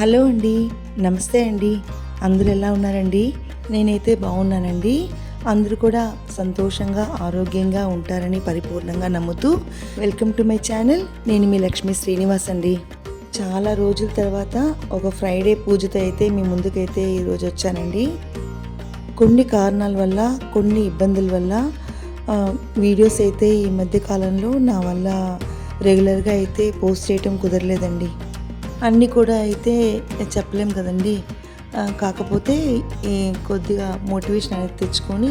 Hello అండి, నమస్తే అండి. అందరూ ఎలా ఉన్నారండి? నేనైతే బాగున్నానండి. అందరూ కూడా సంతోషంగా ఆరోగ్యంగా ఉంటారని పరిపూర్ణంగా నమ్ముతూ వెల్కమ్ టు మై ఛానల్. నేను మీ లక్ష్మీ శ్రీనివాస్ అండి. చాలా రోజుల తర్వాత ఒక ఫ్రైడే పూజతో అయితే మీ ముందుకైతే ఈరోజు వచ్చానండి. కొన్ని కారణాల వల్ల, కొన్ని ఇబ్బందుల వల్ల వీడియోస్ అయితే ఈ మధ్య కాలంలో నా వల్ల రెగ్యులర్గా అయితే పోస్ట్ చేయటం కుదరలేదండి. అన్నీ కూడా అయితే చెప్పలేం కదండి. కాకపోతే కొద్దిగా మోటివేషన్ అనేది తెచ్చుకొని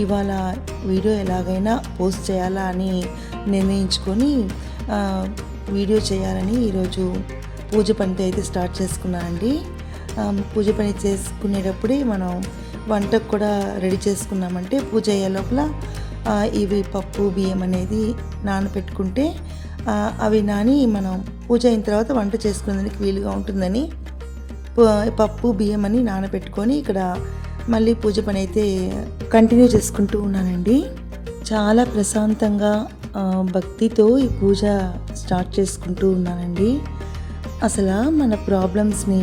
ఇవాళ వీడియో ఎలాగైనా పోస్ట్ చేయాలా అని నిర్ణయించుకొని వీడియో చేయాలని ఈరోజు పూజ పని అయితే స్టార్ట్ చేసుకున్నానండి. పూజ పని చేసుకునేటప్పుడే మనం వంటకు కూడా రెడీ చేసుకున్నామంటే పూజ అయ్యే లోపల ఇవి పప్పు బియ్యం అనేది నానబెట్టుకుంటే అవి నాని మనం పూజ అయిన తర్వాత వంట చేసుకునేందుకు వీలుగా ఉంటుందని పప్పు బియ్యం అని నానబెట్టుకొని ఇక్కడ మళ్ళీ పూజ పని అయితే కంటిన్యూ చేసుకుంటూ ఉన్నానండి. చాలా ప్రశాంతంగా భక్తితో ఈ పూజ స్టార్ట్ చేసుకుంటూ ఉన్నానండి. అసలు మన ప్రాబ్లమ్స్ని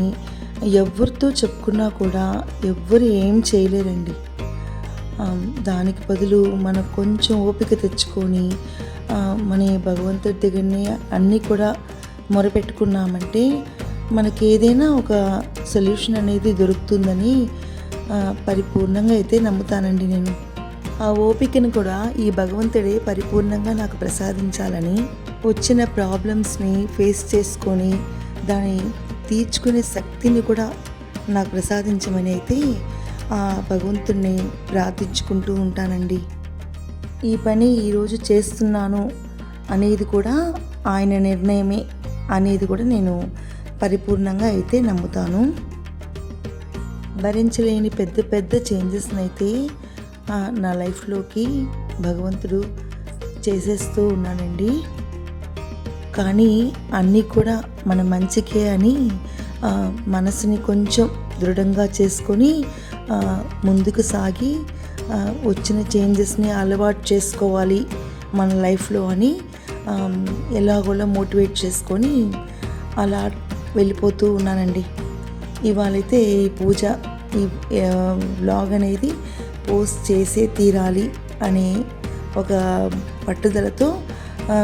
ఎవరితో చెప్పుకున్నా కూడా ఎవ్వరు ఏం చేయలేరండి. దానికి బదులు మనం కొంచెం ఓపిక తెచ్చుకొని మన భగవంతుడి దగ్గరనే అన్నీ కూడా మొరపెట్టుకున్నామంటే మనకి ఏదైనా ఒక సొల్యూషన్ అనేది దొరుకుతుందని పరిపూర్ణంగా అయితే నమ్ముతానండి నేను. ఆ ఓపికను కూడా ఈ భగవంతుడే పరిపూర్ణంగా నాకు ప్రసాదించాలని, వచ్చిన ప్రాబ్లమ్స్ని ఫేస్ చేసుకొని దాన్ని తీర్చుకునే శక్తిని కూడా నాకు ప్రసాదించమని అయితే ఆ భగవంతుడిని ప్రార్థించుకుంటూ ఉంటానండి. ఈ పని ఈరోజు చేస్తున్నాను అనేది కూడా ఆయన నిర్ణయమే అనేది కూడా నేను పరిపూర్ణంగా అయితే నమ్ముతాను. భరించలేని పెద్ద పెద్ద చేంజెస్ని అయితే నా లైఫ్లోకి భగవంతుడు చేసేస్తూ ఉన్నానండి. కానీ అన్నీ కూడా మన మంచికే అని మనసుని కొంచెం దృఢంగా చేసుకొని ముందుకు సాగి వచ్చిన చేంజెస్ని అలవాటు చేసుకోవాలి మన లైఫ్లో అని ఎలాగోలా మోటివేట్ చేసుకొని అలా వెళ్ళిపోతూ ఉన్నానండి. ఇవాళైతే ఈ పూజ ఈ వ్లాగ్ అనేది పోస్ట్ చేసే తీరాలి అనే ఒక పట్టుదలతో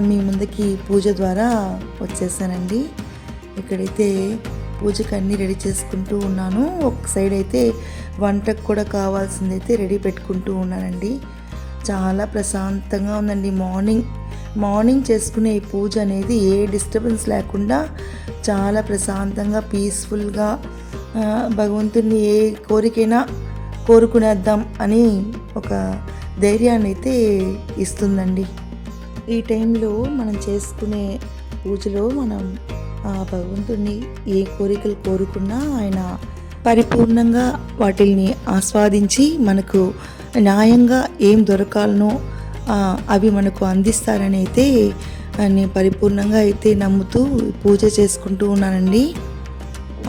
మీ ముందుకి పూజ ద్వారా వచ్చేసానండి. ఇక్కడైతే పూజకు అన్నీ రెడీ చేసుకుంటూ ఉన్నాను. ఒక సైడ్ అయితే వంటకు కూడా కావాల్సింది అయితే రెడీ పెట్టుకుంటూ ఉన్నానండి. చాలా ప్రశాంతంగా ఉందండి. మార్నింగ్ చేసుకునే ఈ పూజ అనేది ఏ డిస్టర్బెన్స్ లేకుండా చాలా ప్రశాంతంగా పీస్ఫుల్గా భగవంతుడిని ఏ కోరికైనా కోరుకునేద్దాం అని ఒక ధైర్యాన్ని అయితే ఇస్తుందండి. ఈ టైంలో మనం చేసుకునే పూజలో మనం ఆ భగవంతుడిని ఏ కోరికలు కోరుకున్నా ఆయన పరిపూర్ణంగా వాటిల్ని ఆస్వాదించి మనకు న్యాయంగా ఏం దొరకాలనో అవి మనకు అందిస్తారని అయితే నేను పరిపూర్ణంగా అయితే నమ్ముతూ పూజ చేసుకుంటూ ఉన్నానండి.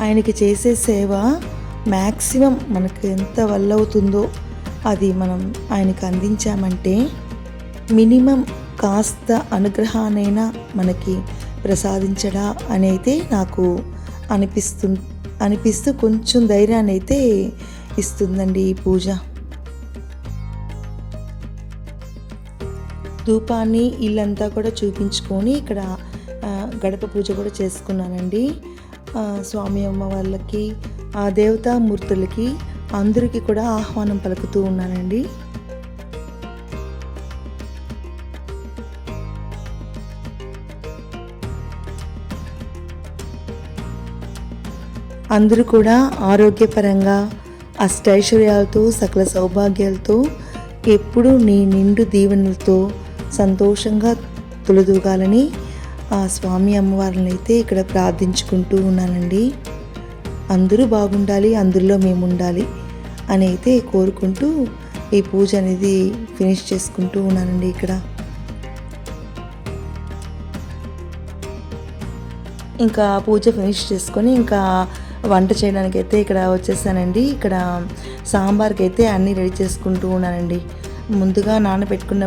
ఆయనకి చేసే సేవ మ్యాక్సిమం మనకు ఎంత వల్ల అవుతుందో అది మనం ఆయనకు అందించామంటే మినిమం కాస్త అనుగ్రహానైనా మనకి ప్రసాదించడా అని అయితే నాకు అనిపిస్తూ కొంచెం ధైర్యాన్ని అయితే ఇస్తుందండి ఈ పూజ. ధూపాన్ని ఇల్లంతా కూడా చూపించుకొని ఇక్కడ గడప పూజ కూడా చేసుకున్నానండి. స్వామి అమ్మ వాళ్ళకి ఆ దేవతామూర్తులకి అందరికీ కూడా ఆహ్వానం పలుకుతూ ఉన్నానండి. అందరూ కూడా ఆరోగ్యపరంగా అష్టైశ్వర్యాలతో సకల సౌభాగ్యాలతో ఎప్పుడూ నీ నిండు దీవెనలతో సంతోషంగా తొలదూగాలని ఆ స్వామి అమ్మవారిని అయితే ఇక్కడ ప్రార్థించుకుంటూ ఉన్నానండి. అందరూ బాగుండాలి, అందులో మేము ఉండాలి అని అయితే కోరుకుంటూ ఈ పూజ అనేది ఫినిష్ చేసుకుంటూ ఉన్నానండి. ఇక్కడ ఇంకా పూజ ఫినిష్ చేసుకొని ఇంకా వంట చేయడానికి అయితే ఇక్కడ వచ్చేసానండి. ఇక్కడ సాంబార్కి అయితే అన్నీ రెడీ చేసుకుంటూ ఉన్నానండి. ముందుగా నానబెట్టుకున్న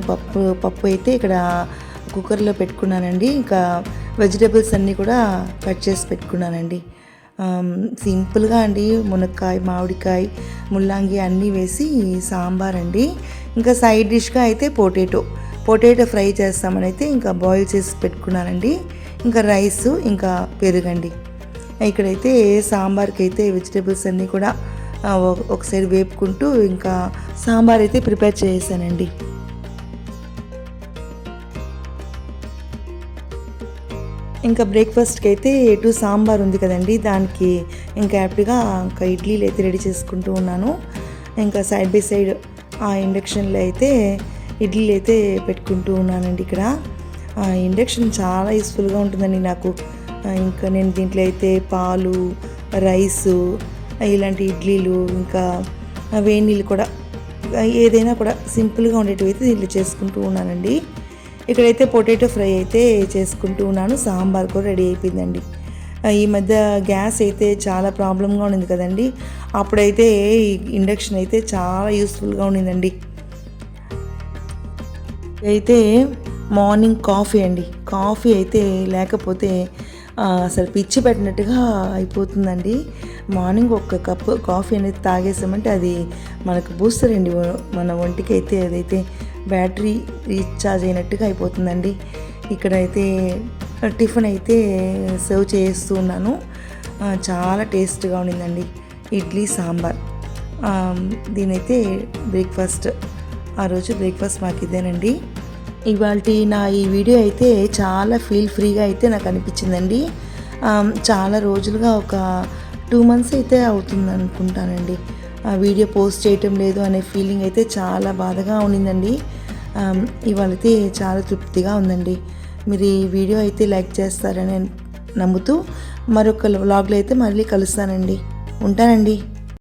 పప్పు అయితే ఇక్కడ కుక్కర్లో పెట్టుకున్నానండి. ఇంకా వెజిటేబుల్స్ అన్నీ కూడా కట్ చేసి పెట్టుకున్నానండి. సింపుల్గా అండి, మునక్కాయ, మామిడికాయ, ముల్లంగి అన్నీ వేసి సాంబార్ అండి. ఇంకా సైడ్ డిష్గా అయితే పొటాటో ఫ్రై చేస్తామని అయితే ఇంకా బాయిల్ చేసి పెట్టుకున్నానండి. ఇంకా రైస్, ఇంకా పెరుగండి. ఇక్కడైతే సాంబార్కి అయితే వెజిటేబుల్స్ అన్నీ కూడా ఒక సైడ్ వేపుకుంటూ ఇంకా సాంబార్ అయితే ప్రిపేర్ చేసానండి. ఇంకా బ్రేక్ఫాస్ట్కి అయితే సాంబార్ ఉంది కదండి, దానికి ఇంకా యాప్ట్గా ఇంకా ఇడ్లీలు అయితే రెడీ చేసుకుంటూ ఉన్నాను. ఇంకా సైడ్ బై సైడ్ ఆ ఇండక్షన్లో అయితే ఇడ్లీలు అయితే పెట్టుకుంటూ ఉన్నానండి. ఇక్కడ ఇండక్షన్ చాలా యూస్ఫుల్గా ఉంటుందండి నాకు. ఇంకా నేను దీంట్లో అయితే పాలు, రైసు, ఇలాంటి ఇడ్లీలు, ఇంకా వేడి నీళ్ళు కూడా ఏదైనా కూడా సింపుల్గా ఉండేటివి అయితే దీంట్లో చేసుకుంటూ ఉన్నానండి. ఇక్కడైతే పొటాటో ఫ్రై అయితే చేసుకుంటూ ఉన్నాను. సాంబార్ కూడా రెడీ అయిపోయిందండి. ఈ మధ్య గ్యాస్ అయితే చాలా ప్రాబ్లంగా ఉండింది కదండి, అప్పుడైతే ఈ ఇండక్షన్ అయితే చాలా యూస్ఫుల్గా ఉండిందండి. అయితే మార్నింగ్ కాఫీ అండి, కాఫీ అయితే లేకపోతే అసలు పిచ్చి పెట్టినట్టుగా అయిపోతుందండి. మార్నింగ్ ఒక కప్పు కాఫీ అనేది తాగేసామంటే అది మనకు బూస్టర్ అండి, మన ఒంటికి అయితే అదైతే బ్యాటరీ రీఛార్జ్ అయినట్టుగా అయిపోతుందండి. ఇక్కడైతే టిఫిన్ అయితే సర్వ్ చేస్తూ ఉన్నాను. చాలా టేస్ట్గా ఉండిందండి ఇడ్లీ సాంబార్. దీనైతే బ్రేక్ఫాస్ట్, ఆ రోజు బ్రేక్ఫాస్ట్ మాకు ఇదేనండి. ఇవాళ నా ఈ వీడియో అయితే చాలా ఫీల్ ఫ్రీగా అయితే నాకు అనిపించిందండి. చాలా రోజులుగా ఒక 2 months అయితే అవుతుంది అనుకుంటానండి ఆ వీడియో పోస్ట్ చేయటం లేదు అనే ఫీలింగ్ అయితే చాలా బాధగా ఉండిందండి. ఇవాళైతే చాలా తృప్తిగా ఉందండి. మీరు ఈ వీడియో అయితే లైక్ చేస్తారని నమ్ముతూ మరొక వ్లాగ్లో అయితే మళ్ళీ కలుస్తానండి. ఉంటానండి.